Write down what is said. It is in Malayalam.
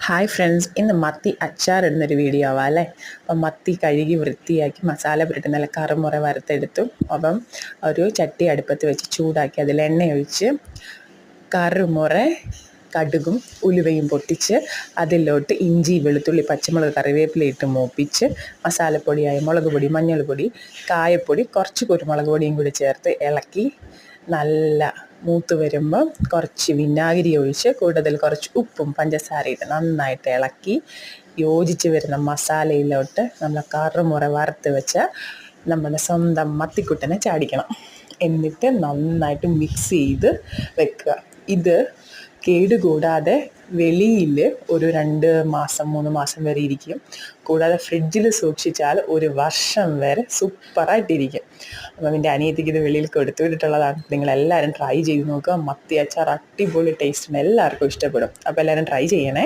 ഹായ് ഫ്രണ്ട്സ്, ഇന്ന് മത്തി അച്ചാറിടുന്നൊരു വീഡിയോ ആവാം അല്ലേ. അപ്പം മത്തി കഴുകി വൃത്തിയാക്കി മസാല പുരട്ടി നല്ല കറുമുറ വറുത്തെടുത്തു. അപ്പം ഒരു ചട്ടി അടുപ്പത്ത് വെച്ച് ചൂടാക്കി അതിൽ എണ്ണ ഒഴിച്ച് കറുമുറ കടുകും ഉലുവയും പൊട്ടിച്ച് അതിലോട്ട് ഇഞ്ചി വെളുത്തുള്ളി പച്ചമുളക് കറിവേപ്പില ഇട്ട് മൂപ്പിച്ച് മസാലപ്പൊടിയായ മുളക് പൊടി മഞ്ഞൾപ്പൊടി കായപ്പൊടി കുറച്ച് കുരുമുളക് പൊടിയും കൂടി ചേർത്ത് ഇളക്കി നല്ല മൂത്ത് വരുമ്പോൾ കുറച്ച് വിനാഗിരി ഒഴിച്ച് കൂടുതൽ കുറച്ച് ഉപ്പും പഞ്ചസാരയിട്ട് നന്നായിട്ട് ഇളക്കി യോജിച്ച് വരുന്ന മസാലയിലോട്ട് നമ്മൾ കറുമുറ വറുത്ത് വെച്ച നമ്മുടെ സ്വന്തം മത്തിക്കുട്ടനെ ചാടിക്കണം. എന്നിട്ട് നന്നായിട്ട് മിക്സ് ചെയ്ത് വെക്കുക. ഇത് കേടുകൂടാതെ വെളിയിൽ ഒരു 2 മാസം 3 മാസം വരെ ഇരിക്കും. കൂടാതെ ഫ്രിഡ്ജിൽ സൂക്ഷിച്ചാൽ 1 വർഷം വരെ സൂപ്പറായിട്ടിരിക്കും. അപ്പം എൻ്റെ അനിയത്തിക്ക് ഇത് വെളിയിൽ കൊടുത്തു വിട്ടിട്ടുള്ളതാണ്. നിങ്ങളെല്ലാവരും ട്രൈ ചെയ്ത് നോക്കുക. മത്തി അച്ചാർ അടിപൊളി ടേസ്റ്റിന് എല്ലാവർക്കും ഇഷ്ടപ്പെടും. അപ്പോൾ എല്ലാവരും ട്രൈ ചെയ്യണേ.